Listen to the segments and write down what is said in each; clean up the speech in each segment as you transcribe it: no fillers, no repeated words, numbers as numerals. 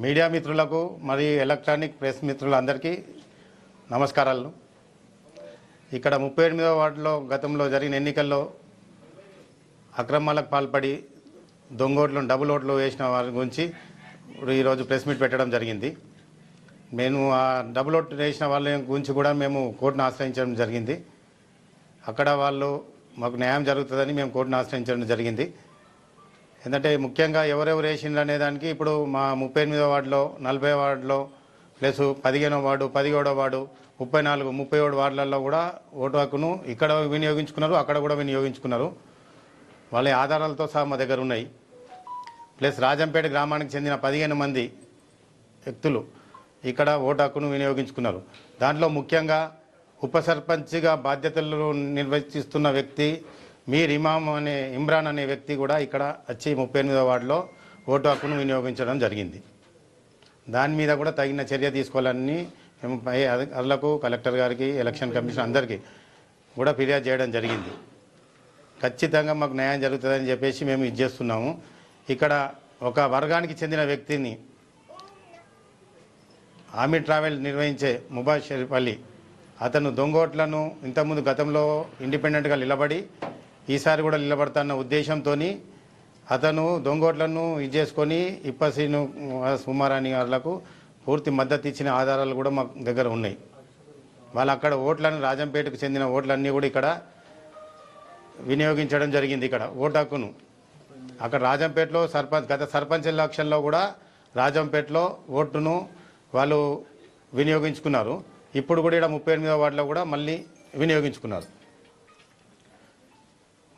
Media మిత్రులకు మరియు electronic press మిత్రులందరికీ నమస్కారాలు. ఇక్కడ 38వ వార్డులో గతంలో జరిగిన ఎన్నికల్లో అక్రమాలకు పాల్పడి దొంగోట్లు డబుల్ ఓట్లు వేసిన వారి గురించి ఈరోజు ప్రెస్ మీట్ పెట్టడం జరిగింది. మేము ఆ డబుల్ ఓట్లు వేసిన వాళ్ళ గురించి కూడా మేము కోర్టును ఆశ్రయించడం జరిగింది. అక్కడ వాళ్ళు మాకు న్యాయం జరుగుతుందని మేము కోర్టును ఆశ్రయించడం జరిగింది. ఎందుకంటే ముఖ్యంగా ఎవరెవరు వేసిండ్రు అనే దానికి ఇప్పుడు మా 38వ వార్డులో 40వ వార్డులో ప్లస్ 15వ వార్డు 17వ వార్డు 34 37 వార్డులలో కూడా ఓటు హక్కును ఇక్కడ వినియోగించుకున్నారు, అక్కడ కూడా వినియోగించుకున్నారు. వాళ్ళ ఆధారాలతో సహా మా దగ్గర ఉన్నాయి. ప్లస్ రాజంపేట గ్రామానికి చెందిన 15 మంది వ్యక్తులు ఇక్కడ ఓటు హక్కును వినియోగించుకున్నారు. దాంట్లో ముఖ్యంగా ఉప సర్పంచ్గా బాధ్యతలు నిర్వర్తిస్తున్న వ్యక్తి మీర్ ఇమ్రాన్ అనే వ్యక్తి కూడా ఇక్కడ వచ్చి 38వ వార్డులో ఓటు హక్కును వినియోగించడం జరిగింది. దాని మీద కూడా తగిన చర్య తీసుకోవాలని మేము పై అధికారులకు, కలెక్టర్ గారికి, ఎలక్షన్ కమిషన్ అందరికీ కూడా ఫిర్యాదు చేయడం జరిగింది. ఖచ్చితంగా మాకు న్యాయం జరుగుతుందని చెప్పేసి మేము ఇది చేస్తున్నాము. ఇక్కడ ఒక వర్గానికి చెందిన వ్యక్తిని ఆమీ ట్రావెల్ నిర్వహించే ముబాషిర్ అలీ అతను దొంగోట్లను ఇంతకుముందు గతంలో ఇండిపెండెంట్గా నిలబడి ఈసారి కూడా నిలబడతాన్న ఉద్దేశంతో అతను దొంగోట్లను ఇది చేసుకొని ఇప్పసీను సుమారాణి గారులకు పూర్తి మద్దతు ఇచ్చిన ఆధారాలు కూడా మా దగ్గర ఉన్నాయి. వాళ్ళు అక్కడ ఓట్లను రాజంపేటకు చెందిన ఓట్లన్నీ కూడా ఇక్కడ వినియోగించడం జరిగింది. ఇక్కడ ఓటు హక్కును అక్కడ రాజంపేటలో గత సర్పంచ్ ఎలక్షన్లో కూడా రాజంపేటలో ఓటును వాళ్ళు వినియోగించుకున్నారు. ఇప్పుడు కూడా ఇక్కడ 38వ వార్డులో కూడా మళ్ళీ వినియోగించుకున్నారు.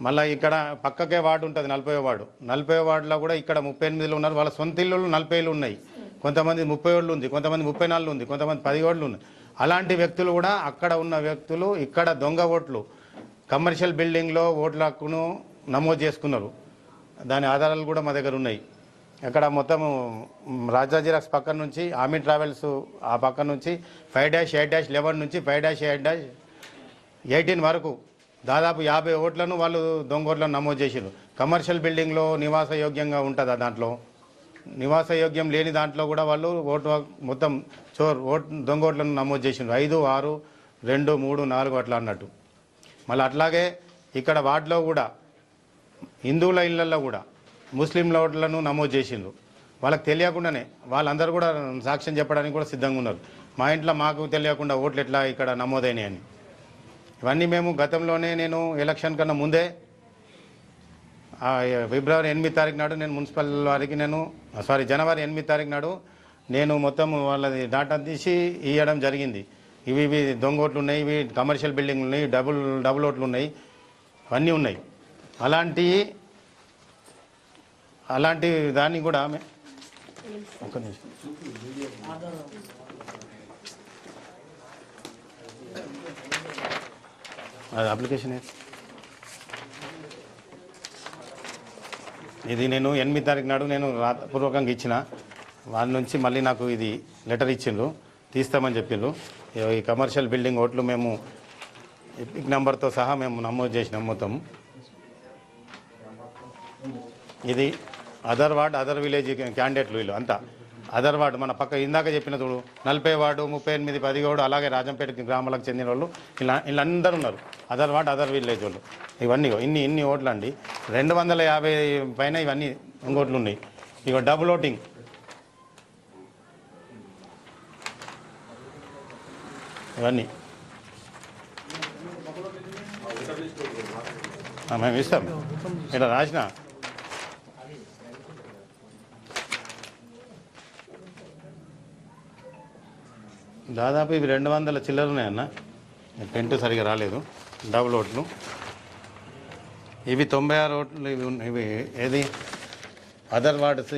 మళ్ళీ ఇక్కడ పక్కకే వార్డు ఉంటుంది 40వ వార్డు. 40వ వార్డులో కూడా ఇక్కడ 38లో ఉన్నారు. వాళ్ళ సొంత ఇళ్ళు 40 ఉన్నాయి, కొంతమంది 30 ఏళ్ళు ఉంది, కొంతమంది 34 ఉంది, కొంతమంది 10 ఏళ్ళు ఉంది. అలాంటి వ్యక్తులు కూడా అక్కడ ఉన్న వ్యక్తులు ఇక్కడ దొంగ ఓట్లు కమర్షియల్ బిల్డింగ్లో ఓట్ల హక్కును నమోదు చేసుకున్నారు. దాని ఆధారాలు కూడా మా దగ్గర ఉన్నాయి. అక్కడ మొత్తం రాజా జిరాక్స్ పక్కన నుంచి ఆమీ ట్రావెల్స్ ఆ పక్కన నుంచి 5-8-11 నుంచి 5-8-18 వరకు దాదాపు 50 ఓట్లను వాళ్ళు దొంగ ఓట్లను నమోదు చేసారు. కమర్షియల్ బిల్డింగ్లో నివాస యోగ్యంగా ఉంటుందా, దాంట్లో నివాస యోగ్యం లేని దాంట్లో కూడా వాళ్ళు ఓటు మొత్తం దొంగ ఓట్లను నమోదు చేసిండ్రు. 5, 6, 2, 3, 4 అట్లా అన్నట్టు. మళ్ళీ అట్లాగే ఇక్కడ వార్డులో కూడా హిందువుల ఇళ్లలో కూడా ముస్లింల ఓట్లను నమోదు చేసిండ్రు. వాళ్ళకి తెలియకుండానే వాళ్ళందరూ కూడా సాక్ష్యం చెప్పడానికి కూడా సిద్ధంగా ఉన్నారు. మా ఇంట్లో మాకు తెలియకుండా ఓట్లు ఎట్లా ఇక్కడ నమోదైనాయి అని. ఇవన్నీ మేము గతంలోనే నేను ఎలక్షన్ కన్నా ముందే ఫిబ్రవరి 8వ తారీఖు నాడు నేను మున్సిపల్ వారికి జనవరి 8వ తారీఖు నాడు నేను మొత్తం వాళ్ళది డాటా తీసి ఇవ్వడం జరిగింది. ఇవి దొంగ ఓట్లు ఉన్నాయి, ఇవి కమర్షియల్ బిల్డింగ్లు ఉన్నాయి, డబుల్ ఓట్లు ఉన్నాయి, అన్నీ ఉన్నాయి. అలాంటి దాన్ని కూడా ఒక నిమిషం అది అప్లికేషన్ ఇది నేను 8వ తారీఖు నాడు నేను రాతపూర్వకంగా ఇచ్చిన. వాళ్ళ నుంచి మళ్ళీ నాకు ఇది లెటర్ ఇచ్చిండ్రు, తీస్తామని చెప్పిండ్రు. ఈ కమర్షియల్ బిల్డింగ్ ఓట్లు మేము ఎపిక్ నెంబర్తో సహా మేము నమోదు చేసినాం. మొత్తం ఇది అదర్ వార్డ్ అదర్ విలేజ్ క్యాండిడేట్లు వీళ్ళు అంతా అదర్ వార్డు. మన పక్క ఇందాక చెప్పిన చూడు 40 వార్డు 38 17 అలాగే రాజంపేట గ్రామాలకు చెందిన వాళ్ళు వీళ్ళందరూ ఉన్నారు. అదర్ వార్డు అదర్ విలేజ్ వాళ్ళు. ఇవన్నీ ఇన్ని ఓట్లు అండి, 250 పైన ఇవన్నీ ఇంకోట్లు ఉన్నాయి. ఇక డబుల్ ఓటింగ్ ఇవన్నీ మేము ఇస్తాం. ఇలా రాసిన దాదాపు ఇవి 200 చిల్లర ఉన్నాయన్న. పెంటు సరిగా రాలేదు. డబుల్ ఓట్లు ఇవి 96 ఓట్లు ఇవి ఏది అదర్ వార్డ్స్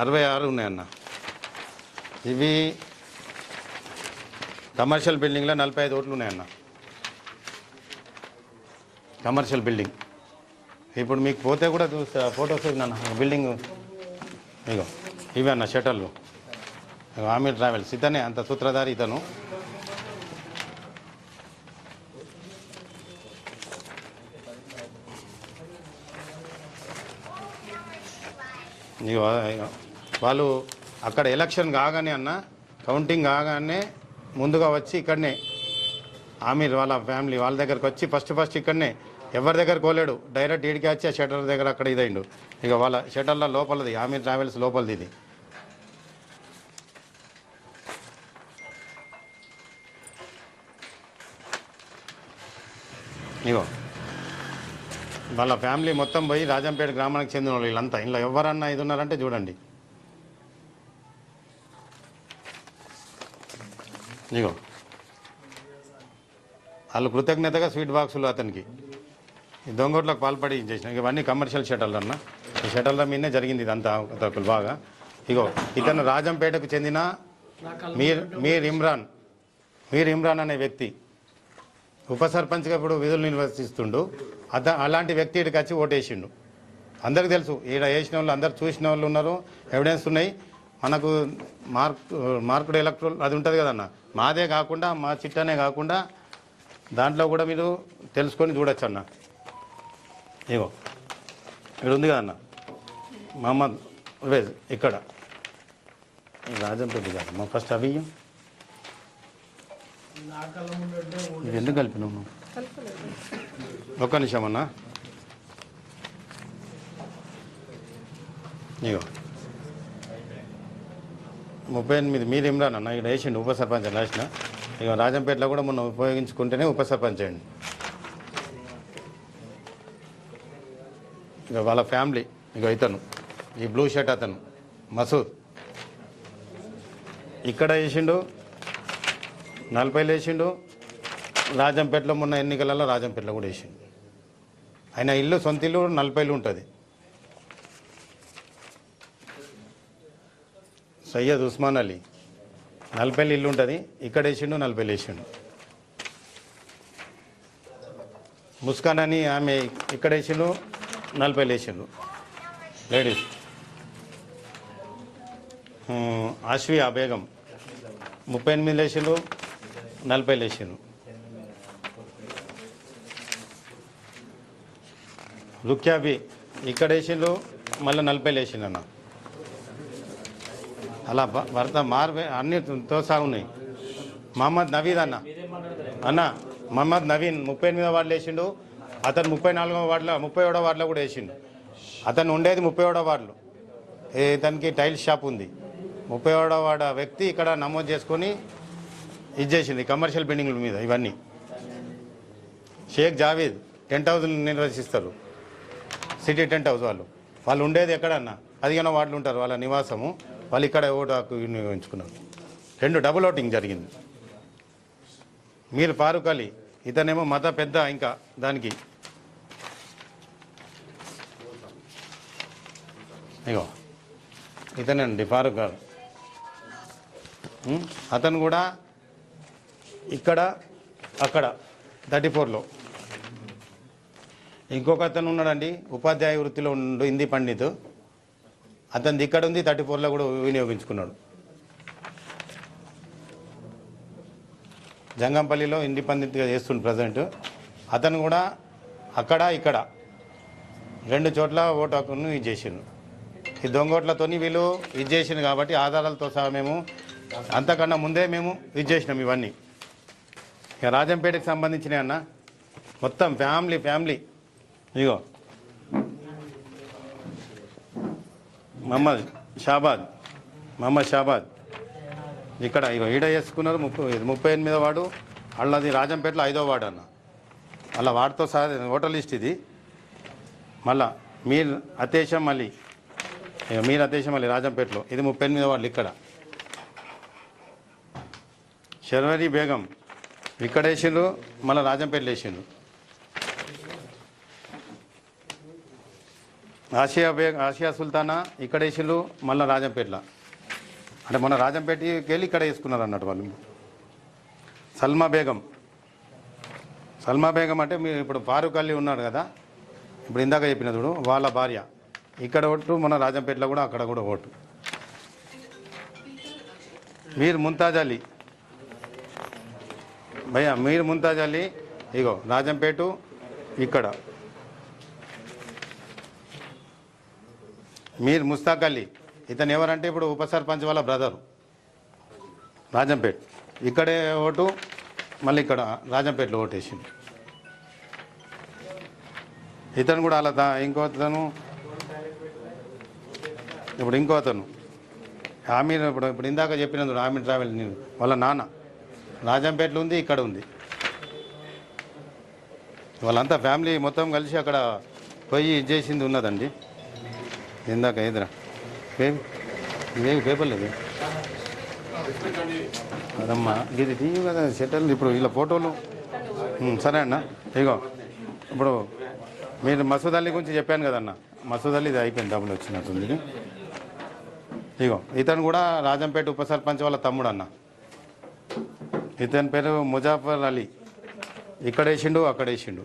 66 ఉన్నాయన్న. ఇవి కమర్షియల్ బిల్డింగ్లో 45 ఓట్లు ఉన్నాయన్న. కమర్షియల్ బిల్డింగ్ ఇప్పుడు మీకు పోతే కూడా చూస్తా ఫోటోస్ నాన్న. బిల్డింగ్ ఇగో ఇవి అన్న షటర్లు. ఆమీ ట్రావెల్స్ ఇతనే అంత సూత్రధారి ఇతను. వాళ్ళు అక్కడ ఎలక్షన్ కాగానే అన్న కౌంటింగ్ కాగానే ముందుగా వచ్చి ఇక్కడనే ఆమీర్ వాళ్ళ ఫ్యామిలీ వాళ్ళ దగ్గరకు వచ్చి ఫస్ట్ ఇక్కడనే ఎవరి దగ్గర కోలేడు, డైరెక్ట్ ఈడికి వచ్చి ఆ షటల్ దగ్గర అక్కడ ఇదైండు. ఇక వాళ్ళ షటల్లో లోపలది ఆమీర్ ట్రావెల్స్ లోపలిది ఇది. ఇగో వాళ్ళ ఫ్యామిలీ మొత్తం పోయి రాజంపేట గ్రామానికి చెందిన వాళ్ళు వీళ్ళంతా. ఇలా ఎవరన్నా ఇది ఉన్నారంటే చూడండి. ఇగో వాళ్ళు కృతజ్ఞతగా స్వీట్ బాక్సులు అతనికి ఈ దొంగోట్లకు పాల్పడి చేసిన. ఇవన్నీ కమర్షియల్ షటల్ అన్న. ఈ షటల్ల మీదనే జరిగింది ఇదంతా తక్కువ బాగా. ఇగో ఇతను రాజంపేటకు చెందిన మీర్ ఇమ్రాన్ అనే వ్యక్తి ఉప సర్పంచ్గా ఇప్పుడు విధులు నిర్వర్తిస్తుండు. అలాంటి వ్యక్తి ఇక్కడికి వచ్చి ఓటేసిండు. అందరికి తెలుసు, ఈడ వేసిన వాళ్ళు అందరు చూసిన వాళ్ళు ఉన్నారు, ఎవిడెన్స్ ఉన్నాయి. మనకు మార్కుడు ఎలక్ట్రోల్ అది ఉంటుంది కదన్న, మాదే కాకుండా మా చిట్టనే కాకుండా దాంట్లో కూడా మీరు తెలుసుకొని చూడొచ్చు అన్న. ఇగో ఇక్కడ ఉంది కదన్న మహమ్మద్ ఉవేజ్, ఇక్కడ రాజంపేట కాదు మా ఫస్ట్ అభియ్యం. ఇది ఎందుకు కలిపినావు నువ్వు? ఒక్క నిమిషం అన్న. ఇగో 38 మీర్ ఇమ్రాన్ అన్న ఇక్కడ వేసిండు ఉప సర్పంచ్ రాసిన. ఇక రాజంపేటలో కూడా మొన్న ఉపయోగించుకుంటేనే ఉప సర్పంచ్ అయ్యండి. ఇక వాళ్ళ ఫ్యామిలీ, ఇక ఇతను ఈ బ్లూ షర్ట్ అతను మసూద్ ఇక్కడ వేసిండు, 40 వేసిండు. రాజంపేటలో మొన్న ఎన్నికలలో రాజంపేటలో కూడా వేసిండు. ఆయన ఇల్లు సొంత ఇల్లు 40 ఉంటుంది. సయ్యద్ ఉస్మాన్ అలీ 40 ఇల్లు ఉంటుంది, ఇక్కడ వేసిండు 40 వేసిండు. ముస్కాన్ అని ఆమె ఇక్కడ వేసిండు 40 వేసిండు లేడీస్. ఆశ్వియా బేగం 38 వేసిండు 40 వేసిండు. రుక్యాబి ఇక్కడ వేసిండు మళ్ళీ 40 వేసిండు అన్న. అలా భర్త మార్వే అన్నితో సాగున్నాయి. మహమ్మద్ నవీద్ అన్న మహమ్మద్ నవీన్ 38వ వార్డులో వేసిండు. అతను 34వ వార్డులో 31వ వార్డులో కూడా వేసిండు. అతను ఉండేది 31వ వార్డులో. ఇతనికి టైల్స్ షాప్ ఉంది. 31వ వార్డు వ్యక్తి ఇక్కడ నమోదు చేసుకొని ఇది చేసింది కమర్షియల్ బిల్డింగ్ల మీద ఇవన్నీ. షేక్ జావేద్ టెంట్ హౌస్లు నిర్వహిస్తారు, సిటీ టెంట్ హౌస్ వాళ్ళు ఉండేది ఎక్కడన్నా 15వ వార్డులు ఉంటారు వాళ్ళ నివాసము. వాళ్ళు ఇక్కడ ఓటు హక్కు వినియోగించుకున్నారు. 2 డబుల్ ఓటింగ్ జరిగింది. మీర్ ఫారూక్ అలీ ఇతనేమో మత పెద్ద ఇంకా దానికి. ఇగో ఇతనండి ఫారూక్ గారు. అతను కూడా ఇక్కడ అక్కడ 34లో. ఇంకొక అతను ఉన్నాడండి ఉపాధ్యాయ వృత్తిలో ఉండు హిందీ పండిత్. అతనిది ఇక్కడ ఉంది 34లో కూడా వినియోగించుకున్నాడు. జంగంపల్లిలో ఇండిపెండెంట్గా చేస్తుండు ప్రజెంట్. అతను కూడా అక్కడ ఇక్కడ 2 చోట్ల ఓటు హక్కును ఇది చేసిండు. ఈ దొంగోట్లతో వీళ్ళు ఇది చేసిండు కాబట్టి ఆధారాలతో సహా మేము అంతకన్నా ముందే మేము ఇది చేసినాం ఇవన్నీ. ఇక రాజంపేటకి సంబంధించినవి అన్న మొత్తం ఫ్యామిలీ. ఇగో మహమ్మద్ షాబాద్ ఇక్కడ ఇగో ఈడ వేసుకున్నారు. 38వ వార్డు. వాళ్ళది రాజంపేటలో 5వ వార్డు అన్న. అలా వార్డుతో సహా ఓటర్ లిస్ట్ ఇది. మళ్ళా మీర్ అతేషం అలీ రాజంపేటలో, ఇది 38వ వార్డు. ఇక్కడ షర్వరీ బేగం ఇక్కడ వేసిండ్రు, మళ్ళీ రాజంపేటలో వేసిండ్రు. ఆసియా సుల్తానా ఇక్కడ వేసిండ్రు, మళ్ళీ రాజంపేటలో. అంటే మొన్న రాజంపేటకి వెళ్ళి ఇక్కడ వేసుకున్నారు అన్నట్టు వాళ్ళు. సల్మా బేగం అంటే మీరు ఇప్పుడు ఫారూక్ అలీ ఉన్నాడు కదా, ఇప్పుడు ఇందాక చెప్పిన చూడు వాళ్ళ భార్య. ఇక్కడ ఓటు మన రాజంపేటలో కూడా అక్కడ కూడా ఓటు. మీర్ ముంతాజ్ అలీ ఇగో రాజంపేట. ఇక్కడ మీర్ ముస్తాక్ అలీ ఇతను ఎవరంటే ఇప్పుడు ఉప సర్పంచ్ వాళ్ళ బ్రదరు రాజంపేట. ఇక్కడే ఓటు, మళ్ళీ ఇక్కడ రాజంపేటలో ఓటు వేసిండు. ఇతను కూడా అలా ఇంకో అతను, ఇప్పుడు ఇంకో అతను ఆమీర్, ఇప్పుడు ఇందాక చెప్పినందుకు ఆమీర్ ట్రావెల్ వాళ్ళ నాన్న రాజంపేటలో ఉంది, ఇక్కడ ఉంది. వాళ్ళంతా ఫ్యామిలీ మొత్తం కలిసి అక్కడ పోయి ఇది చేసింది ఉన్నదండి. ఇందాక ఎదురా ఇవేవి పేపర్ లేదు అదమ్మా, ఇది తీయు కదా సెటిల్. ఇప్పుడు ఇలా ఫోటోలు సరే అన్న. ఇగో ఇప్పుడు మీరు మసూద్ అలీ గురించి చెప్పాను కదన్న, మసూద్ అలీ ఇది అయిపోయింది, డబ్బులు వచ్చినట్టుంది. ఇగో ఇతను కూడా రాజంపేట ఉప సర్పంచ్ వాళ్ళ తమ్ముడు అన్న. ఇతని పేరు ముజాఫర్ అలీ. ఇక్కడ వేసిండు, అక్కడ వేసిండు.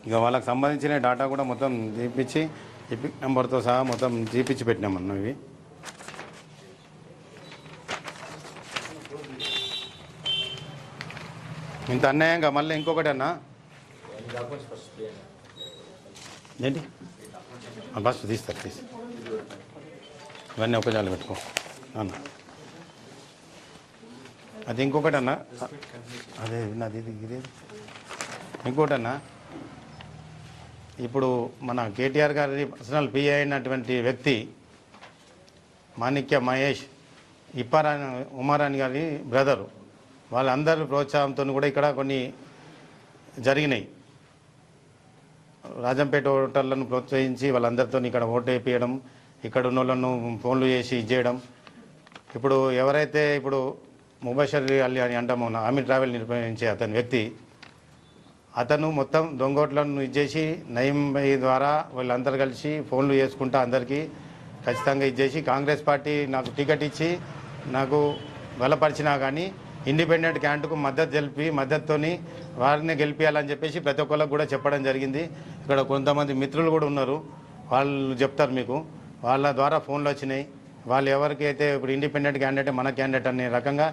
ఇక వాళ్ళకి సంబంధించిన డాటా కూడా మొత్తం తీపిచ్చి ఎపిక్ నెంబర్తో సహా మొత్తం తీపిచ్చి పెట్టినామన్న. ఇవి ఇంత అన్యాయంగా మళ్ళీ ఇంకొకటి అన్న ఏంటి బస్ తీస్తారు తీసి ఇవన్నీ ఒక జాలు పెట్టుకో అన్న. అది ఇంకొకటి అన్న, అదే నాది ఇది ఇంకోటి అన్న. ఇప్పుడు మన కేటీఆర్ గారి పర్సనల్ పిఏ అయినటువంటి వ్యక్తి మాణిక్య మహేష్ ఇప్పారాణి ఉమారాణి గారి బ్రదరు, వాళ్ళందరి ప్రోత్సాహంతో కూడా ఇక్కడ కొన్ని జరిగినాయి. రాజంపేట ఓటర్లను ప్రోత్సహించి వాళ్ళందరితో ఇక్కడ ఓటు వేయించడం, ఇక్కడ ఉన్న వాళ్ళను ఫోన్లు చేసి ఇచ్చేయడం. ఇప్పుడు ఎవరైతే ఇప్పుడు ముబషర్ అలీ అని అంటామో ఆమీ ట్రావెల్ నిర్వహించే అతని వ్యక్తి, అతను మొత్తం దొంగోట్లను ఇచ్చేసి నయీం భాయ్ ద్వారా వీళ్ళందరూ కలిసి ఫోన్లు చేసుకుంటా అందరికీ ఖచ్చితంగా ఇచ్చేసి కాంగ్రెస్ పార్టీ నాకు టికెట్ ఇచ్చి నాకు బలపరిచినా కానీ ఇండిపెండెంట్ క్యాండిడేట్కు మద్దతుతోని వారిని గెలిపించాలని చెప్పేసి ప్రతి ఒక్కరికి కూడా చెప్పడం జరిగింది. ఇక్కడ కొంతమంది మిత్రులు కూడా ఉన్నారు, వాళ్ళు చెప్తారు మీకు. వాళ్ళ ద్వారా ఫోన్లు వచ్చినాయి. వాళ్ళు ఎవరికైతే ఇప్పుడు ఇండిపెండెంట్ క్యాండిడేట్ మన క్యాండిడేట్ అనే రకంగా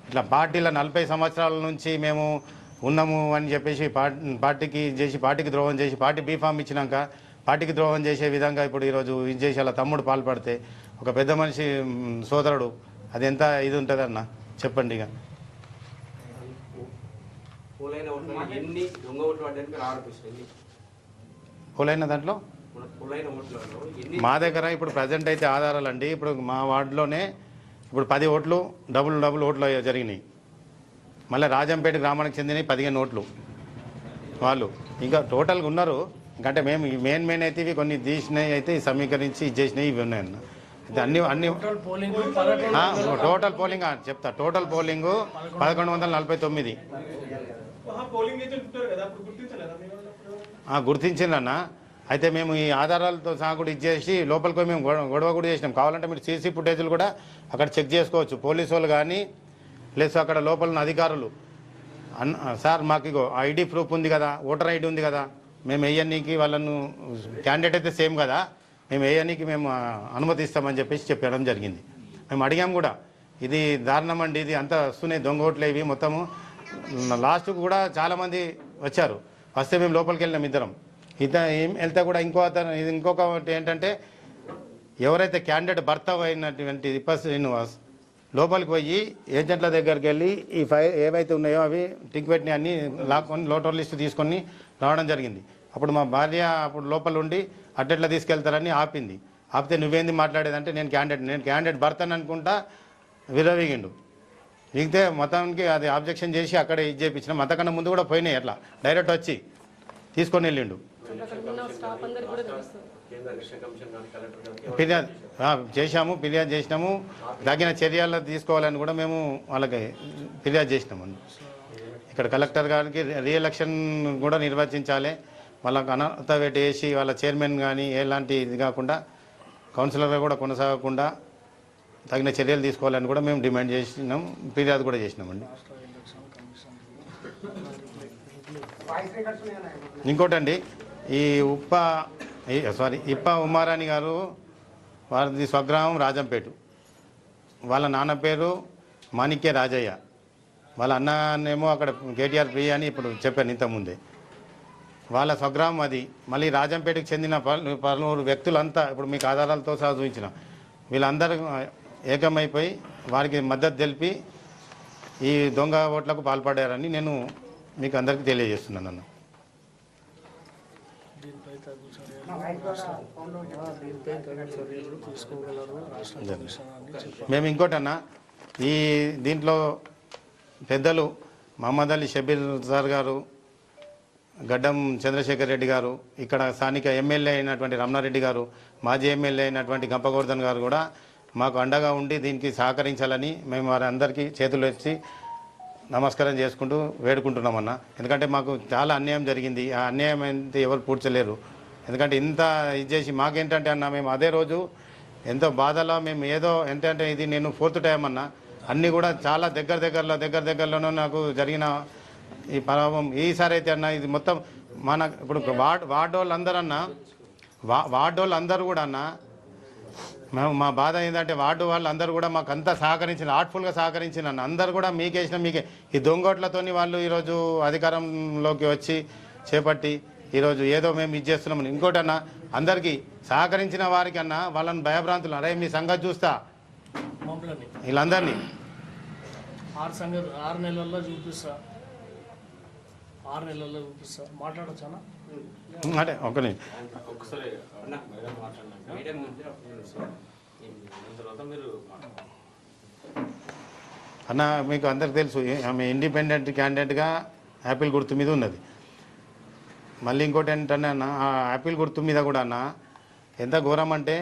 ఇట్లా పార్టీలో 40 సంవత్సరాల నుంచి మేము ఉన్నాము అని చెప్పేసి పార్టీకి ద్రోహం చేసి పార్టీ బీఫామ్ ఇచ్చినాక పార్టీకి ద్రోహం చేసే విధంగా ఇప్పుడు ఈరోజు ఇది చేసి అలా తమ్ముడు పాల్పడితే ఒక పెద్ద మనిషి సోదరుడు అది ఎంత ఇది ఉంటుందన్న చెప్పండి. ఇక పోలైన దాంట్లో మా దగ్గర ఇప్పుడు ప్రజెంట్ అయితే ఆధారాలండి. ఇప్పుడు మా వార్డులోనే ఇప్పుడు 10 ఓట్లు డబుల్ ఓట్లు జరిగినాయి. మళ్ళీ రాజంపేట గ్రామానికి చెందినవి 15 ఓట్లు వాళ్ళు. ఇంకా టోటల్గా ఉన్నారు. ఇంకంటే మేము మెయిన్ అయితే ఇవి కొన్ని తీసినవి అయితే సమీకరించి ఇచ్చేసినవి ఇవి ఉన్నాయన్న. అయితే అన్ని టోటల్ పోలింగ్ చెప్తా. Total polling 1149 గుర్తించిందన్న. అయితే మేము ఈ ఆధారాలతో సహా కూడా ఇచ్చేసి లోపలికి మేము గొడవ కూడా చేసినాం. కావాలంటే మీరు సీసీ ఫుటేజ్లు కూడా అక్కడ చెక్ చేసుకోవచ్చు. పోలీసు వాళ్ళు కానీ లేదు అక్కడ లోపల ఉన్న అధికారులు సార్ మాకు ఇగో ఐడి ప్రూఫ్ ఉంది కదా, ఓటర్ ఐడి ఉంది కదా, మేము వేయనీకి వాళ్ళను క్యాండిడేట్ అయితే సేమ్ కదా, మేము వేయనీకి మేము అనుమతిస్తామని చెప్పేసి చెప్పడం జరిగింది. మేము అడిగాము కూడా, ఇది దారుణం అండి, ఇది అంతా వస్తున్నాయి దొంగ ఓట్లు ఇవి మొత్తము. లాస్ట్కు కూడా చాలామంది వచ్చారు. వస్తే మేము లోపలికి వెళ్ళినాం ఇద్దరం. ఏం వెళ్తే కూడా ఇంకొకటి ఏంటంటే ఎవరైతే క్యాండిడేట్ భర్త అయినటువంటి ఇప్ప శ్రీనివాస్ లోపలికి పోయి ఏజెంట్ల దగ్గరికి వెళ్ళి ఈ ఏవైతే ఉన్నాయో అవి టిక్ పెట్టిన అన్ని లాక్కొని లోటర్ లిస్టు తీసుకొని రావడం జరిగింది. అప్పుడు మా భార్య అప్పుడు లోపల ఉండి అట్టెట్లా తీసుకెళ్తారని ఆపింది. ఆపితే నువ్వేంది మాట్లాడేదంటే నేను క్యాండిడేట్ భర్తని అనుకుంటా విరవీగిండు. మిగితే మొత్తానికి అది ఆబ్జెక్షన్ చేసి అక్కడే ఇది చేయించిన. అంతకన్నా ముందు కూడా పోయినాయి, అట్లా డైరెక్ట్ వచ్చి తీసుకొని వెళ్ళిండు. ఫిర్యాదు చేసినాము. తగిన చర్యలు తీసుకోవాలని కూడా మేము వాళ్ళకి ఫిర్యాదు చేసినాము. ఇక్కడ కలెక్టర్ గారికి రీఎలక్షన్ కూడా నిర్వచించాలి. వాళ్ళకు అనర్హత వేటు వేసి వాళ్ళ చైర్మన్ కానీ ఎలాంటి ఇది కాకుండా కౌన్సిలర్గా కూడా కొనసాగకుండా తగిన చర్యలు తీసుకోవాలని కూడా మేము డిమాండ్ చేసినాం, ఫిర్యాదు కూడా చేసినామండి. ఇంకోటండి, ఈ ఇప్ప ఉమారాణి గారు వారిది స్వగ్రామం రాజంపేట. వాళ్ళ నాన్న పేరు మాణిక్య రాజయ్య. వాళ్ళ అన్ననేమో అక్కడ కేటీఆర్ ప్రియ అని ఇప్పుడు చెప్పాను ఇంతకుముందే. వాళ్ళ స్వగ్రామం అది. మళ్ళీ రాజంపేటకు చెందిన పలువురు వ్యక్తులంతా ఇప్పుడు మీకు ఆధారాలతో సహా చూపించిన వీళ్ళందరూ ఏకమైపోయి వారికి మద్దతు తెలిపి ఈ దొంగ ఓట్లకు పాల్పడారని నేను మీకు అందరికీ తెలియజేస్తున్నాను అన్న. మేము ఇంకోటన్నా ఈ దీంట్లో పెద్దలు మహమ్మద్ అలీ షబీర్ సార్ గారు, గడ్డం చంద్రశేఖర్ రెడ్డి గారు, ఇక్కడ స్థానిక ఎమ్మెల్యే అయినటువంటి రమణారెడ్డి గారు, మాజీ ఎమ్మెల్యే అయినటువంటి గంపగోవర్ధన్ గారు కూడా మాకు అండగా ఉండి దీనికి సహకరించాలని మేము వారందరికీ చేతులు ఎత్తి నమస్కారం చేసుకుంటూ వేడుకుంటున్నామన్నా. ఎందుకంటే మాకు చాలా అన్యాయం జరిగింది. ఆ అన్యాయం అయితే ఎవరు పూడ్చలేరు. ఎందుకంటే ఇంత ఇది చేసి మాకేంటంటే అన్న మేము అదే రోజు ఎంతో బాధలో మేము ఏదో ఏంటంటే ఇది నేను 4th టైం అన్నా అన్నీ కూడా చాలా దగ్గరలోనూ నాకు జరిగిన ఈ ప్రభావం. ఈసారి అయితే అన్న ఇది మొత్తం మన ఇప్పుడు వార్డోళ్ళందరూ కూడా అన్న మేము మా బాధ ఏంటంటే వార్డు వాళ్ళు అందరూ కూడా మాకు అంతా సహకరించిన, ఆర్ట్ఫుల్గా సహకరించిన అన్న. అందరూ కూడా మీకే ఈ దొంగోట్లతోని వాళ్ళు ఈరోజు అధికారంలోకి వచ్చి చేపట్టి ఈరోజు ఏదో మేము ఇది చేస్తున్నాం. ఇంకోటన్నా అందరికీ సహకరించిన వారికి అన్న వాళ్ళని భయభ్రాంతులు, అరే మీ సంగతి చూస్తా వీళ్ళందరినీ 6 నెలల్లో చూపిస్తా మాట్లాడొచ్చానా అంటే ఒకరి అన్న మీకు అందరికి తెలుసు ఆమె ఇండిపెండెంట్ క్యాండిడేట్గా యాపిల్ గుర్తు మీద ఉన్నది. మళ్ళీ ఇంకోటి ఏంటంటే అన్న ఆ యాపిల్ గుర్తు మీద కూడా అన్న ఎంత ఘోరం అంటే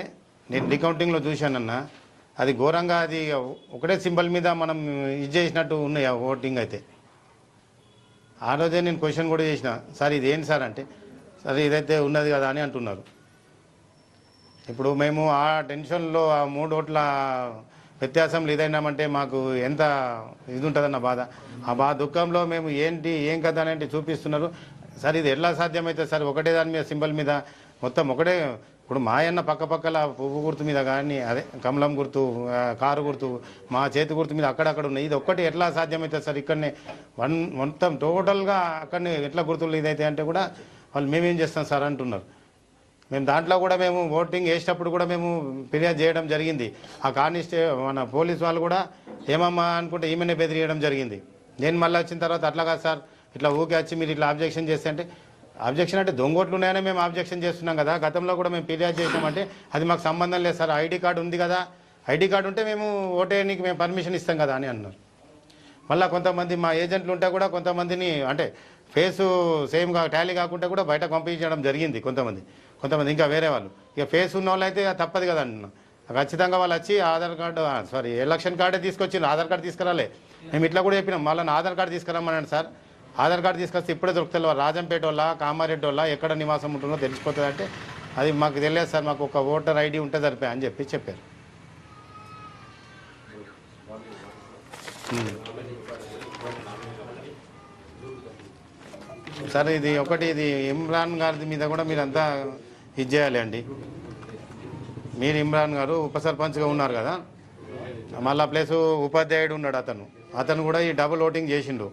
నేను రీకౌంటింగ్లో చూశానన్న అది ఘోరంగా అది ఒకటే సింబల్ మీద మనం ఇది చేసినట్టు ఉన్నాయి ఆ ఓటింగ్ అయితే. ఆ రోజే నేను క్వశ్చన్ కూడా చేసిన, సార్ ఇది ఏంటి సార్ అంటే సరే ఇదైతే ఉన్నది కదా అని అంటున్నారు. ఇప్పుడు మేము ఆ టెన్షన్లో ఆ 3 ఓట్ల వ్యత్యాసంలో ఇదైనామంటే మాకు ఎంత ఇది ఉంటుందన్న బాధ. ఆ దుఃఖంలో మేము ఏం కదా అని చూపిస్తున్నారు. సార్ ఇది ఎలా సాధ్యమవుతుంది సార్? ఒకటే దాని మీద సింబల్ మీద మొత్తం ఒకటే. ఇప్పుడు మాయన్న పక్కల పువ్వు గుర్తు మీద కానీ అదే కమలం గుర్తు, కారు గుర్తు, మా చేతి గుర్తు మీద అక్కడక్కడ ఉన్నాయి. ఇది ఒక్కటి ఎట్లా సాధ్యమవుతుంది సార్? ఇక్కడనే మొత్తం టోటల్గా అక్కడనే ఎట్లా గుర్తులు ఇదైతే అంటే కూడా వాళ్ళు మేమేం చేస్తాం సార్ అంటున్నారు. మేము దాంట్లో కూడా మేము ఓటింగ్ వేసేటప్పుడు కూడా మేము ఫిర్యాదు చేయడం జరిగింది. ఆ మన పోలీస్ వాళ్ళు కూడా ఏమమ్మా అనుకుంటే ఈమెనే బెదిరియడం జరిగింది. నేను మళ్ళీ వచ్చిన తర్వాత అట్లా కాదు సార్, ఇట్లా ఊకే వచ్చి మీరు ఇట్లా ఆబ్జెక్షన్ చేస్తే అంటే ఆబ్జెక్షన్ అంటే దొంగోట్లు ఉన్నాయని మేము ఆబ్జెక్షన్ చేస్తున్నాం కదా. గతంలో కూడా మేము ఫిర్యాదు చేసామంటే అది మాకు సంబంధం లేదు సార్, ఐడి కార్డు ఉంది కదా, ఐడి కార్డు ఉంటే మేము ఓటేయడానికి మేము పర్మిషన్ ఇస్తాం కదా అని అన్నారు. మళ్ళీ కొంతమంది మా ఏజెంట్లు ఉంటే కూడా కొంతమందిని అంటే ఫేసు సేమ్గా టాలీ కాకుండా కూడా బయట పంపించడం జరిగింది. కొంతమంది ఇంకా వేరే వాళ్ళు ఇక ఫేస్ ఉన్న వాళ్ళు అయితే తప్పదు కదా అన్న. ఖచ్చితంగా వాళ్ళు వచ్చి ఆధార్ కార్డు ఎలక్షన్ కార్డే తీసుకొచ్చిండ్రు, ఆధార్ కార్డు తీసుకురాలే. మేము ఇట్లా కూడా చెప్పినాం, వాళ్ళని ఆధార్ కార్డు తీసుకురమ్మన్నాడు సార్. ఆధార్ కార్డు తీసుకొస్తే ఇప్పుడే దొరుకుతుంది, రాజంపేట వాళ్ళ కామారెడ్డి వాళ్ళ ఎక్కడ నివాసం ఉంటుందో తెలిసిపోతుంది అంటే అది మాకు తెలియదు సార్, మాకు ఒక ఓటర్ ఐడి ఉంటే సరిపోయా అని చెప్పారు. సార్ ఇది ఇమ్రాన్ గారి మీద కూడా మీరంతా ఇది చేయాలి అండి. మీరు ఇమ్రాన్ గారు ఉప సర్పంచ్గా ఉన్నారు కదా, మళ్ళా ప్లస్ ఉపాధ్యాయుడు ఉన్నాడు, అతను కూడా ఈ డబుల్ ఓటింగ్ చేసిండు.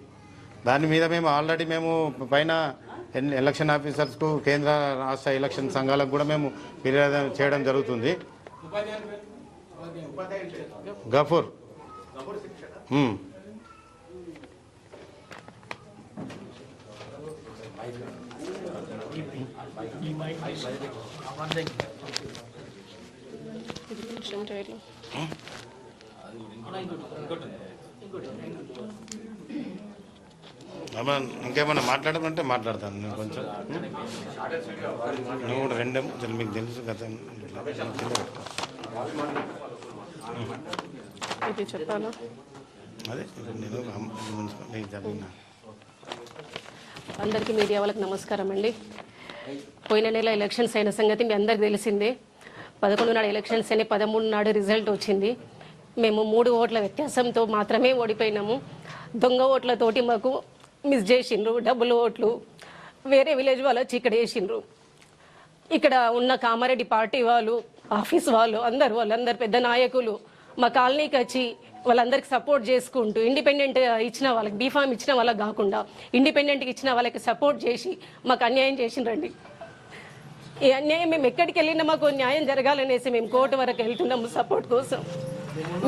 దాని మీద మేము ఆల్రెడీ పైన ఎలక్షన్ ఆఫీసర్స్కు కేంద్ర రాష్ట్ర ఎలక్షన్ సంఘాలకు కూడా మేము ఫిర్యాదు చేయడం జరుగుతుంది. గఫూర్ ఇంకేమన్నా మాట్లాడమంటే మాట్లాడతాను నేను కొంచెం. నువ్వు కూడా రెండేమో మీకు తెలుసు కదా చెప్పాలా అదే నేను జరిగిన. అందరికీ మీడియా వాళ్ళకి నమస్కారం అండి. పోయిన నెల ఎలక్షన్స్ అయిన సంగతి మీ అందరికి తెలిసిందే. 11 నాడు ఎలక్షన్స్ అని 13 నాడు రిజల్ట్ వచ్చింది. మేము 3 ఓట్ల వ్యత్యాసంతో మాత్రమే ఓడిపోయినాము. దొంగ ఓట్లతోటి మాకు మిస్ చేసిండ్రు, డబుల్ ఓట్లు వేరే విలేజ్ వాళ్ళు వచ్చి ఇక్కడ వేసిండ్రు. ఇక్కడ ఉన్న కామారెడ్డి పార్టీ వాళ్ళు, ఆఫీస్ వాళ్ళు, వాళ్ళందరూ పెద్ద నాయకులు మా కాలనీకి వచ్చి వాళ్ళందరికీ సపోర్ట్ చేసుకుంటూ ఇండిపెండెంట్ ఇచ్చిన వాళ్ళకి బీఫామ్ ఇచ్చిన వాళ్ళకి కాకుండా ఇండిపెండెంట్కి ఇచ్చిన వాళ్ళకి సపోర్ట్ చేసి మాకు అన్యాయం చేసిండ్రండి. ఈ అన్యాయం మేము ఎక్కడికి వెళ్ళినా మాకు న్యాయం జరగాలనేసి మేము కోర్టు వరకు వెళ్తున్నాము సపోర్ట్ కోసం.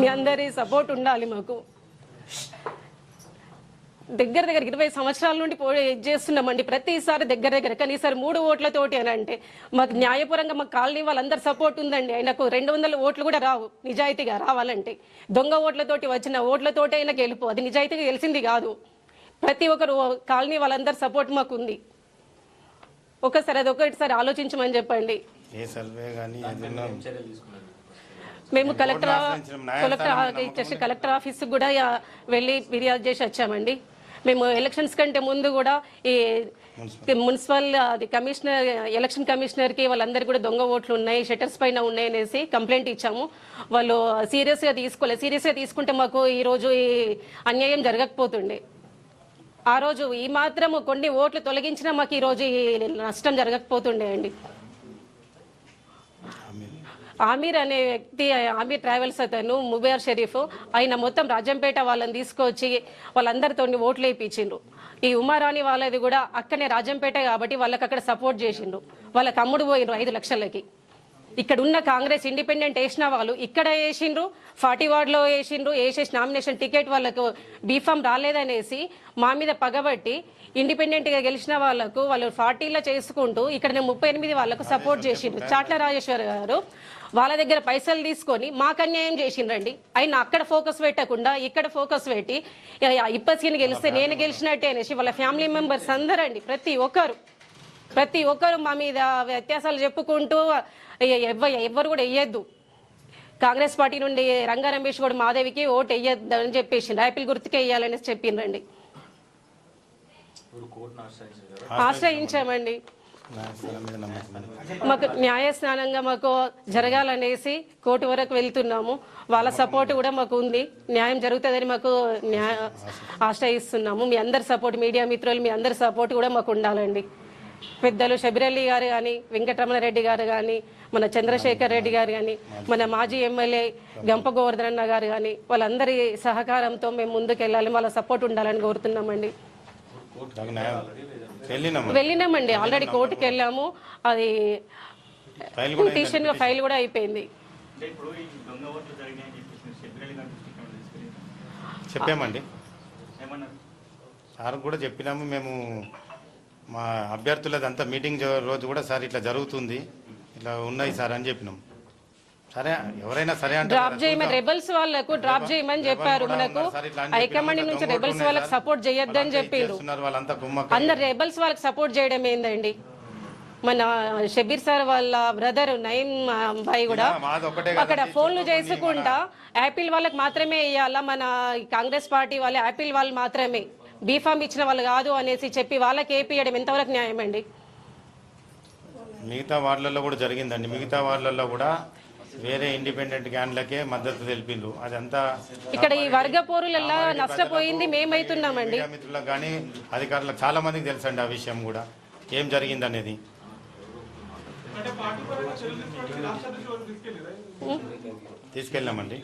మీ అందరి సపోర్ట్ ఉండాలి మాకు. దగ్గర 20 సంవత్సరాల నుండి చేస్తున్నామండి. ప్రతిసారి దగ్గర కానీ ఈసారి 3 ఓట్లతోటి అని అంటే మాకు న్యాయపరంగా మాకు కాలనీ వాళ్ళందరి సపోర్ట్ ఉందండి. ఆయనకు 200 ఓట్లు కూడా రావు నిజాయితీగా రావాలంటే. దొంగ ఓట్లతోటి వచ్చిన ఓట్లతోటి అయినా గెలుపు, అది నిజాయితీగా గెలిచింది కాదు. ప్రతి ఒక్కరు కాలనీ వాళ్ళందరి సపోర్ట్ మాకు ఉంది. ఒకసారి ఆలోచించమని చెప్పండి. మేము కలెక్టర్ ఆఫీస్ కూడా వెళ్ళి ఫిర్యాదు చేసి వచ్చామండి. మేము ఎలక్షన్స్ కంటే ముందు కూడా ఈ మున్సిపల్ కమిషనర్ ఎలక్షన్ కమిషనర్కి వాళ్ళందరికీ కూడా దొంగ ఓట్లు ఉన్నాయి, షట్టర్స్ పైన ఉన్నాయి అనేసి కంప్లైంట్ ఇచ్చాము. వాళ్ళు సీరియస్గా తీసుకోలేదు. సీరియస్గా తీసుకుంటే మాకు ఈరోజు ఈ అన్యాయం జరగకపోతుండే. ఆ రోజు ఈ మాత్రము కొన్ని ఓట్లు తొలగించినా మాకు ఈరోజు ఈ నష్టం జరగకపోతుండే అండి. ఆమీర్ అనే వ్యక్తి, ఆమీర్ ట్రావెల్స్ అతను ముబేర్ షరీఫ్, ఆయన మొత్తం రాజంపేట వాళ్ళని తీసుకొచ్చి వాళ్ళందరితో ఓట్లు వేయించిండ్రు. ఈ ఉమారాణి వాళ్ళది కూడా అక్కడనే రాజంపేట కాబట్టి వాళ్ళకి అక్కడ సపోర్ట్ చేసిండ్రు. వాళ్ళకి అమ్ముడు పోయిండ్రు 5 లక్షలకి. ఇక్కడ ఉన్న కాంగ్రెస్ ఇండిపెండెంట్ వేసిన వాళ్ళు ఇక్కడ వేసిండ్రు, 40 వార్డులో వేసిండ్రు. వేసేసి నామినేషన్ టికెట్ వాళ్ళకు బీఫామ్ రాలేదనేసి మా మీద పగబట్టి ఇండిపెండెంట్గా గెలిచిన వాళ్ళకు వాళ్ళు 40లో చేసుకుంటూ ఇక్కడ 38 వాళ్ళకు సపోర్ట్ చేసిండ్రు. చాట్ల రాజేశ్వర్ గారు వాళ్ళ దగ్గర పైసలు తీసుకొని మాకు అన్యాయం చేసిండ్రండి. ఆయన అక్కడ ఫోకస్ పెట్టకుండా ఇక్కడ ఫోకస్ పెట్టి ఇప్పసీని గెలిస్తే నేను గెలిచినట్టే అనేసి వాళ్ళ ఫ్యామిలీ మెంబర్స్ అందరండి ప్రతి ఒక్కరు మా మీద వ్యత్యాసాలు చెప్పుకుంటూ ఎవ్వరు కూడా వేయద్దు. కాంగ్రెస్ పార్టీ నుండి రంగా రమేష్ కూడా మాదేవికి ఓటు వేయద్దు అని చెప్పేసి యాపిల్ గుర్తుకే వేయాలనేసి చెప్పిండ్రండి. ఆశ్రయించామండి. మాకు న్యాయస్థానంగా మాకు జరగాలనేసి కోర్టు వరకు వెళ్తున్నాము. వాళ్ళ సపోర్ట్ కూడా మాకు ఉంది. న్యాయం జరుగుతుందని మాకు ఆశ్రయిస్తున్నాము. మీ అందరి సపోర్ట్, మీడియా మిత్రులు మీ అందరి సపోర్ట్ కూడా మాకు ఉండాలండి. పెద్దలు షబిరల్లి గారు కానీ, వెంకటరమణారెడ్డి గారు కానీ, మన చంద్రశేఖర్ రెడ్డి గారు కానీ, మన మాజీ ఎమ్మెల్యే గంప గోవర్ధనన్న గారు కానీ, వాళ్ళందరి సహకారంతో మేము ముందుకు వెళ్ళాలి. వాళ్ళ సపోర్ట్ ఉండాలని కోరుతున్నామండి. వెళ్ళినామండి, ఆల్రెడీ కోర్టుకు వెళ్ళాము. అది ఫైల్ కూడా అయిపోయింది. చెప్పామండి, సార్ కూడా చెప్పినాము. మేము మా అభ్యర్థులదంతా మీటింగ్ రోజు కూడా సార్ ఇట్లా జరుగుతుంది, ఇట్లా ఉన్నాయి సార్ అని చెప్పినాం. సరే ఎవరైనా సరే అంటే డ్రాప్ చేయమని రెబల్స్ వాళ్ళకు డ్రాప్ చేయమని చెప్పారు. మనకు హైకమాండ్ నుంచి రెబల్స్ వాళ్ళకి సపోర్ట్ చేయొద్దని చెప్పారు. అందరు రెబల్స్ వాళ్ళకి సపోర్ట్ చేయడం ఏందండి? మన షబీర్ సార్ వాళ్ళ బ్రదర్ నయీం భాయ్ కూడా అక్కడ ఫోన్లు చేసుకుంటా యాపిల్ వాళ్ళకి మాత్రమే వేయాలా, మన కాంగ్రెస్ పార్టీ వాళ్ళ యాపిల్ వాళ్ళు మాత్రమే, బీఫామ్ ఇచ్చిన వాళ్ళు కాదు అనేసి చెప్పి వాళ్ళకి ఏపీయడం ఎంతవరకు న్యాయం అండి? మిగతా వార్డులలో కూడా జరిగిందండి. మిగతా వార్డులలో కూడా వేరే ఇండిపెండెంట్ క్యాండిడేట్లకే మద్దతు తెలిపిండ్రు. అదంతా ఇక్కడ ఈ వర్గ పోరులలో నష్టపోయింది మేమైతున్నామండి. మిత్రులకు కానీ అధికారులకు చాలా మందికి తెలుసండి ఆ విషయం కూడా ఏం జరిగింది అనేది. తీసుకెళ్ళామండి.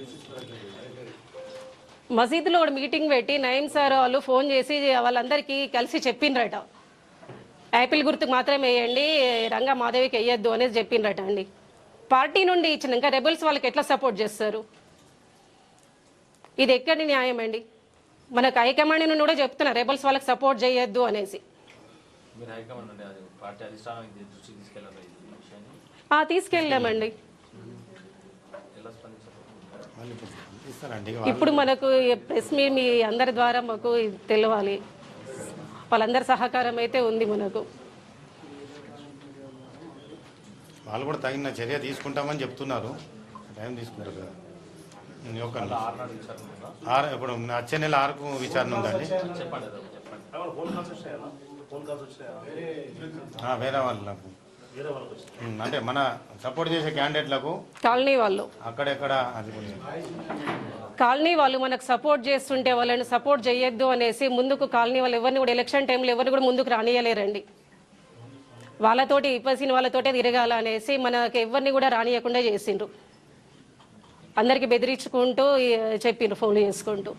మసీదులో కూడా మీటింగ్ పెట్టి నయీం సార్ వాళ్ళు ఫోన్ చేసి వాళ్ళందరికీ కలిసి చెప్పిండ్రట, యాపిల్ గుర్తుకు మాత్రమే వేయండి, రంగా మాధవికి వేయద్దు అనేది చెప్పిండ్రట అండి. పార్టీ నుండి ఇచ్చినాక రెబల్స్ వాళ్ళకి ఎట్లా సపోర్ట్ చేస్తారు? ఇది ఎక్కడి న్యాయం అండి? మనకు హైకమాండ్ నుండి కూడా చెప్తున్నారు రెబల్స్ వాళ్ళకి సపోర్ట్ చేయొద్దు అనేసి. తీసుకెళ్ళామండి. ఇప్పుడు మనకు ప్రెస్ మీ అందరి ద్వారా మాకు తెలియాలి. వాళ్ళందరి సహకారం అయితే ఉంది మనకు. వాళ్ళు కూడా తగిన చర్య తీసుకుంటామని చెప్తున్నారు. టైం తీసుకుంటారు కదా. ఇప్పుడు వచ్చే నెల 6కు విచారణ ఉందండి. వేరే వాళ్ళకు అంటే మన సపోర్ట్ చేసే క్యాండిడేట్లకు కాలనీ వాళ్ళు అక్కడెక్కడ కాలనీ వాళ్ళు మనకు సపోర్ట్ చేస్తుంటే వాళ్ళని సపోర్ట్ చేయొద్దు అనేసి ముందుకు కాలనీ వాళ్ళు ఎవరిని కూడా ఎలక్షన్ టైంలో ఎవరిని కూడా ముందుకు రానియలేరండి. వాళ్ళతోటి ఇప్పసిన వాళ్ళతోటే తిరగాల అనేసి మనకు ఎవరిని కూడా రానియకుండా చేసిండ్రు. అందరికి బెదిరించుకుంటూ చెప్పిండ్రు ఫోన్లు చేసుకుంటూ.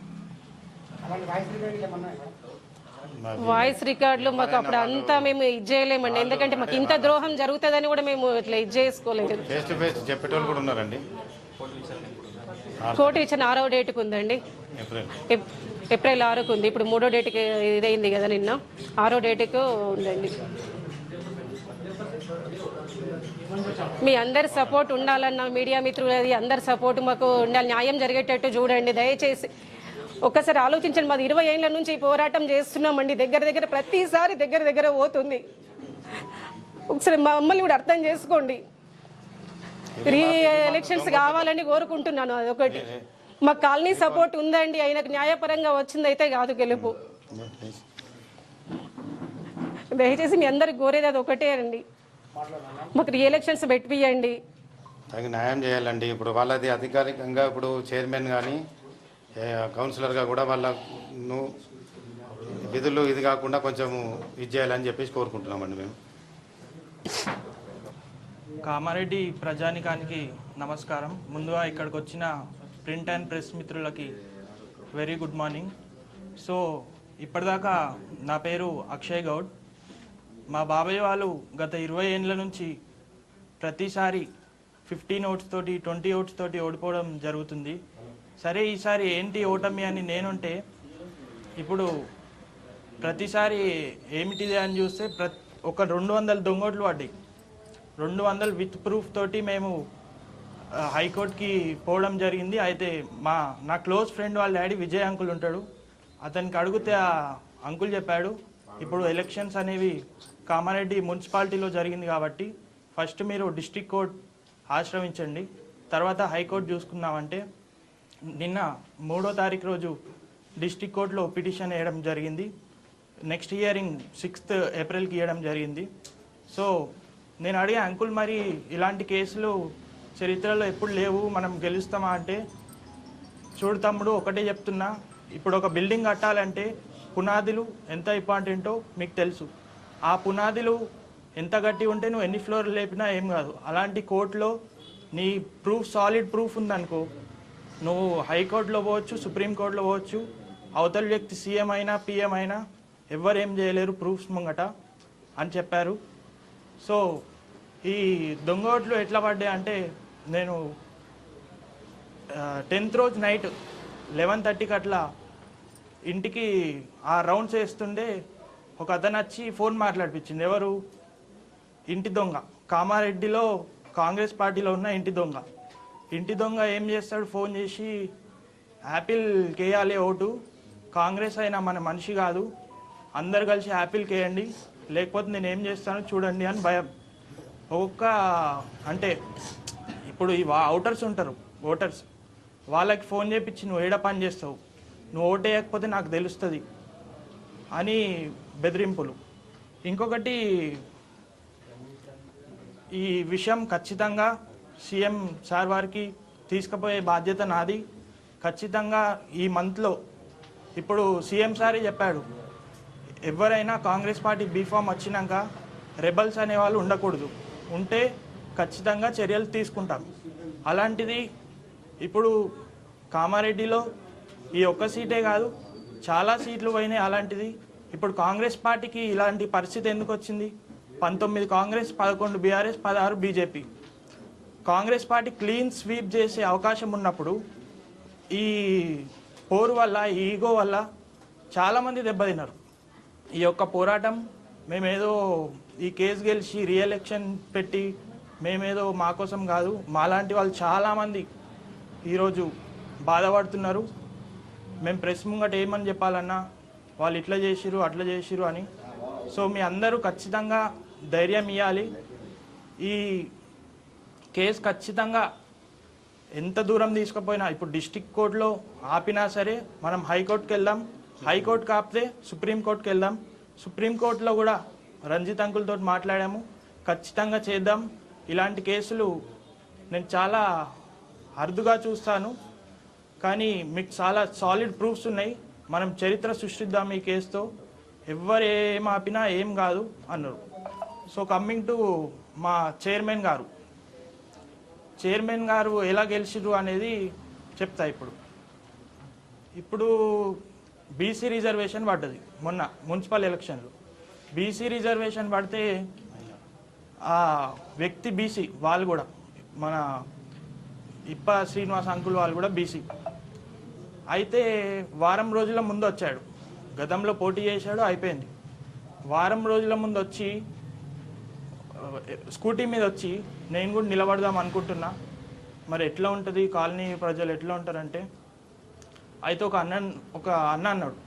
వాయిస్ రికార్డులు మాకు అప్పుడు అంతా మేము ఇది చేయలేమండి, ఎందుకంటే మాకు ఇంత ద్రోహం జరుగుతుందని కూడా మేము ఇట్లా ఇది చేసుకోలేదు. ఫేస్ టు ఫేస్ చెప్పేటోళ్ళు కూడా ఉన్నారండి. కోర్టు ఇచ్చిన 6వ డేట్కి ఉందండి, ఏప్రిల్ 6కు ఉంది. ఇప్పుడు 3వ డేట్కి ఇదైంది కదా నిన్న, 6వ డేట్కు ఉందండి. మీ అందరి సపోర్ట్ ఉండాలన్న మీడియా మిత్రులది అందరి సపోర్ట్ మాకు ఉండాలి, న్యాయం జరిగేటట్టు చూడండి దయచేసి. ఒక్కసారి ఆలోచించండి, మాది 20 ఏళ్ళ నుంచి ఈ పోరాటం చేస్తున్నామండి, దగ్గర ప్రతిసారి దగ్గర పోతుంది. ఒకసారి మమ్మల్ని కూడా అర్థం చేసుకోండి. ఎలక్షన్స్ కావాలని కోరుకుంటున్నాను, అదొకటి. మా కాలనీ సపోర్ట్ ఉందండి, ఆయనకు న్యాయపరంగా వచ్చిందైతే కాదు గెలుపు. దయచేసి మీ అందరికి కోరేది అది ఒకటే అండి, మాకు ఎలక్షన్స్ పెట్టియండి. తగిన న్యాయం చేయాలండి. ఇప్పుడు వాళ్ళది అధికారికంగా ఇప్పుడు చైర్మన్ కానీ కౌన్సిలర్గా కూడా వాళ్ళ విధులు ఇది కాకుండా కొంచెం ఇది చేయాలని చెప్పేసి కోరుకుంటున్నామండి మేము. కామారెడ్డి ప్రజానికానికి నమస్కారం. ముందుగా ఇక్కడికి వచ్చిన ప్రింట్ అండ్ ప్రెస్ మిత్రులకి వెరీ గుడ్ మార్నింగ్. సో ఇప్పటిదాకా నా పేరు అక్షయ్ గౌడ్. మా బాబాయ్ వాళ్ళు గత 20 ఏళ్ళ నుంచి ప్రతిసారి 15 ఓట్స్ తోటి 20 ఓట్స్ తోటి ఓడిపోవడం జరుగుతుంది. సరే ఈసారి ఏంటి ఓటమి అని నేనుంటే ఇప్పుడు ప్రతిసారి ఏమిటిది అని చూస్తే ఒక 200 దొంగోట్లు పడ్డాయి. 200 విత్ ప్రూఫ్ తోటి మేము హైకోర్టుకి పోవడం జరిగింది. అయితే నా క్లోజ్ ఫ్రెండ్ వాళ్ళ డాడీ విజయ్ అంకుల్ ఉంటాడు, అతనికి అడిగితే ఆ అంకుల్ చెప్పాడు, ఇప్పుడు ఎలక్షన్స్ అనేవి కామారెడ్డి మున్సిపాలిటీలో జరిగింది కాబట్టి ఫస్ట్ మీరు డిస్ట్రిక్ట్ కోర్ట్ ఆశ్రయించండి, తర్వాత హైకోర్టు చూసుకుందామంటే నిన్న 3వ తారీఖు రోజు డిస్ట్రిక్ట్ కోర్టులో పిటిషన్ వేయడం జరిగింది. నెక్స్ట్ హియరింగ్ 6th ఏప్రిల్కి ఇవ్వడం జరిగింది. సో నేను అడిగా అంకుల్, మరి ఇలాంటి కేసులు చరిత్రలో ఎప్పుడు లేవు, మనం గెలుస్తామా అంటే, చూడు తమ్ముడు ఒకటే చెప్తున్నా, ఇప్పుడు ఒక బిల్డింగ్ కట్టాలంటే పునాదులు ఎంత ఇంపార్టెంటో మీకు తెలుసు. ఆ పునాదులు ఎంత గట్టి ఉంటే నువ్వు ఎన్ని ఫ్లోర్లు లేపినా ఏం కాదు. అలాంటి కోర్టులో నీ ప్రూఫ్ సాలిడ్ ప్రూఫ్ ఉందనుకో, నువ్వు హైకోర్టులో పోవచ్చు, సుప్రీంకోర్టులో పోవచ్చు, అవతల వ్యక్తి సీఎం అయినా పిఎం అయినా ఎవరేం చేయలేరు ప్రూఫ్స్ ముంగట అని చెప్పారు. సో ఈ దొంగ ఓట్లు ఎట్లా పడ్డాయి అంటే, నేను 10th రోజు నైట్ 11:30కి అట్లా ఇంటికి ఆ రౌండ్స్ వేస్తుండే ఒక అతను వచ్చి ఫోన్ మాట్లాడిపించింది. ఎవరు? ఇంటి దొంగ, కామారెడ్డిలో కాంగ్రెస్ పార్టీలో ఉన్న ఇంటి దొంగ. ఇంటి దొంగ ఏం చేస్తాడు, ఫోన్ చేసి యాపిల్కి వేయాలి ఓటు, కాంగ్రెస్ అయినా మన మనిషి కాదు, అందరు కలిసి యాపిల్కి వేయండి, లేకపోతే నేను ఏం చేస్తానో చూడండి అని భయం. అంటే ఇప్పుడు ఈ అవుటర్స్ ఉంటారు, ఓటర్స్, వాళ్ళకి ఫోన్ చేపించి నువ్వు ఏడ పని చేస్తావు, నువ్వు ఓటు వేయకపోతే నాకు తెలుస్తుంది అని బెదిరింపులు. ఇంకొకటి, ఈ విషయం ఖచ్చితంగా సీఎం సార్ వారికి తీసుకుపోయే బాధ్యత నాది. ఖచ్చితంగా ఈ మంత్లో, ఇప్పుడు సీఎం సారే చెప్పాడు, ఎవరైనా కాంగ్రెస్ పార్టీ బీఫామ్ వచ్చినాక రెబల్స్ అనేవాళ్ళు ఉండకూడదు, ఉంటే ఖచ్చితంగా చర్యలు తీసుకుంటాం. అలాంటిది ఇప్పుడు కామారెడ్డిలో ఈ ఒక్క సీటే కాదు, చాలా సీట్లు పోయినాయి. అలాంటిది ఇప్పుడు కాంగ్రెస్ పార్టీకి ఇలాంటి పరిస్థితి ఎందుకు వచ్చింది? 19 Congress, 11 BRS, 16 BJP. Congress party clean sweep చేసే అవకాశం ఉన్నప్పుడు ఈ పోరు వల్ల, ఈ ఈగో వల్ల చాలామంది దెబ్బతిన్నారు. ఈ యొక్క పోరాటం మేమేదో ఈ కేసు గెలిచి రీఎలక్షన్ పెట్టి మేమేదో మా కోసం కాదు, మాలాంటి వాళ్ళు చాలామంది ఈరోజు బాధపడుతున్నారు. మేము ప్రెస్ ముంగట ఏమని చెప్పాలన్నా వాళ్ళు ఇట్లా చేసిరు అట్లా చేసిరు అని. సో మీ అందరూ ఖచ్చితంగా ధైర్యం ఇవ్వాలి. ఈ కేసు ఖచ్చితంగా ఎంత దూరం తీసుకుపోయినా, ఇప్పుడు డిస్ట్రిక్ట్ కోర్టులో ఆపినా సరే మనం హైకోర్టుకి వెళ్దాం, హైకోర్టు కాపితే సుప్రీంకోర్టుకి వెళ్దాం. సుప్రీంకోర్టులో కూడా రంజిత్ అంకుల్తో మాట్లాడాము, ఖచ్చితంగా చేద్దాం. ఇలాంటి కేసులు నేను చాలా అరుదుగా చూస్తాను, కానీ మీకు చాలా సాలిడ్ ప్రూఫ్స్ ఉన్నాయి, మనం చరిత్ర సృష్టిద్దాం ఈ కేసుతో, ఎవరు ఏం ఆపినా ఏం కాదు అన్నారు. సో కమ్మింగ్ టు మా చైర్మన్ గారు, చైర్మన్ గారు ఎలా గెలిచిర్రు అనేది చెప్తా. ఇప్పుడు బీసీ రిజర్వేషన్ పడ్డది మొన్న మున్సిపల్ ఎలక్షన్లో. బీసీ రిజర్వేషన్ పడితే ఆ వ్యక్తి బీసీ, వాళ్ళు కూడా మన ఇప్ప శ్రీనివాస్ అంకుల్ వాళ్ళు కూడా బీసీ. అయితే వారం రోజుల ముందు వచ్చాడు, గతంలో పోటీ చేశాడు, అయిపోయింది. వారం రోజుల ముందు వచ్చి స్కూటీ మీద వచ్చి నేను కూడా నిలబడదాం అనుకుంటున్నా, మరి ఎట్లా ఉంటుంది కాలనీ ప్రజలు ఎట్లా ఉంటారంటే, అయితే ఒక అన్న అన్నాడు.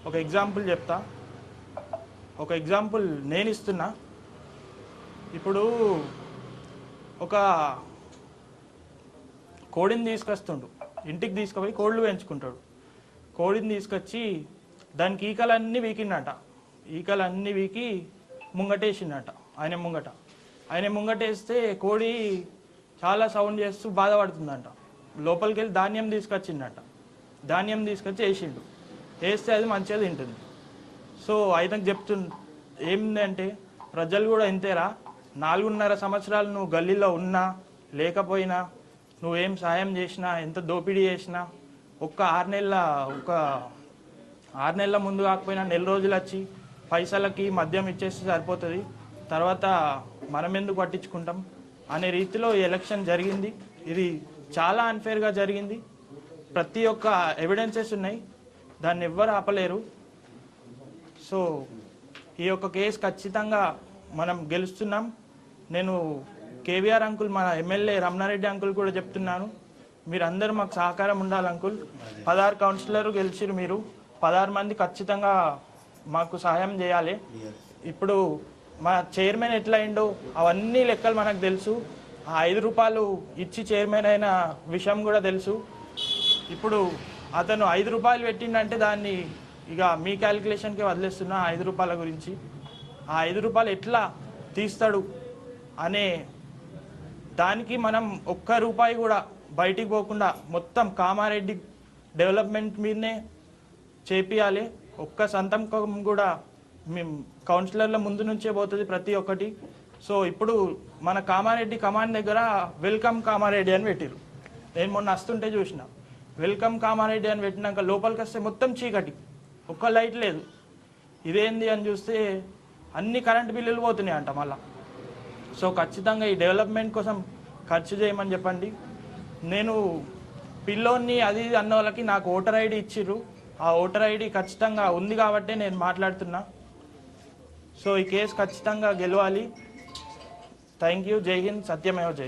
ఒక ఎగ్జాంపుల్ చెప్తా, ఒక ఎగ్జాంపుల్ నేను ఇస్తున్నా. ఇప్పుడు ఒక కోడిని తీసుకొస్తుండు, ఇంటికి తీసుకుపోయి కోళ్ళు పెంచుకుంటాడు. కోడిని తీసుకొచ్చి దానికి ఈకలన్నీ వీకిండట. ఈకలన్నీ వీకి ముంగటేసిండట ఆయన ముంగటేస్తే కోడి చాలా సౌండ్ చేస్తూ బాధపడుతుందంట. లోపలికి వెళ్ళి ధాన్యం తీసుకొచ్చిండట. ధాన్యం తీసుకొచ్చి వేస్తే అది మంచిగా తింటుంది. సో ఆయనకు ఏంటంటే ప్రజలు కూడా ఇంతేరా, 4.5 సంవత్సరాలు నువ్వు గల్లీలో ఉన్నా లేకపోయినా, నువ్వేం సాయం చేసినా, ఎంత దోపిడీ చేసినా, ఒక 6 నెలల ముందు కాకపోయినా 4 రోజులు వచ్చి పైసలకి మద్యం ఇచ్చేస్తే సరిపోతుంది, తర్వాత మనం ఎందుకు పట్టించుకుంటాం అనే రీతిలో ఈ ఎలక్షన్ జరిగింది. ఇది చాలా అన్ఫేర్గా జరిగింది. ప్రతి ఒక్క ఎవిడెన్సెస్ ఉన్నాయి, దాన్ని ఎవ్వరు ఆపలేరు. సో ఈ యొక్క కేసు ఖచ్చితంగా మనం గెలుస్తున్నాం. నేను కేవీఆర్ అంకుల్, మన ఎమ్మెల్యే రమణారెడ్డి అంకుల్ కూడా చెప్తున్నాను, మీరు అందరూ మాకు సహకారం ఉండాలి అంకుల్. 16 కౌన్సిలర్ గెలిచిరు, మీరు 16 మంది ఖచ్చితంగా మాకు సహాయం చేయాలి. ఇప్పుడు మా చైర్మన్ ఎట్లా అయిండో అవన్నీ లెక్కలు మనకు తెలుసు. ఆ 5 రూపాయలు ఇచ్చి చైర్మన్ అయిన విషయం కూడా తెలుసు. ఇప్పుడు అతను 5 రూపాయలు పెట్టిండంటే దాన్ని ఇక మీ క్యాలిక్యులేషన్కే వదిలేస్తున్నా. 5 రూపాయల గురించి, ఆ 5 రూపాయలు ఎట్లా తీస్తాడు అనే దానికి మనం 1 రూపాయి కూడా బయటికి పోకుండా మొత్తం కామారెడ్డి డెవలప్మెంట్ మీదనే చేపియాలి. ఒక్క సంతకం కూడా మేము కౌన్సిలర్ల ముందు నుంచే పోతుంది ప్రతి ఒక్కటి. సో ఇప్పుడు మన కామారెడ్డి కమాండ్ దగ్గర వెల్కమ్ కామారెడ్డి అని పెట్టిరు. నేను మొన్న వస్తుంటే చూసిన, వెల్కమ్ కామారెడ్డి అని పెట్టినాక లోపలికి వస్తే మొత్తం చీకటి, ఒక్క లైట్ లేదు. ఇదేంది అని చూస్తే అన్ని కరెంటు బిల్లులు పోతున్నాయి అంట మళ్ళా. సో ఖచ్చితంగా ఈ డెవలప్మెంట్ కోసం ఖర్చు చేయమని చెప్పండి. నేను పిల్లోన్ని అది అన్న వాళ్ళకి నాకు ఓటర్ ఐడి ఇచ్చిర్రు. ఆ ఓటర్ ఐడి ఖచ్చితంగా ఉంది కాబట్టే నేను మాట్లాడుతున్నా. సో ఈ కేసు ఖచ్చితంగా గెలవాలి. Thank you. జై హింద్. సత్యమేవ జై.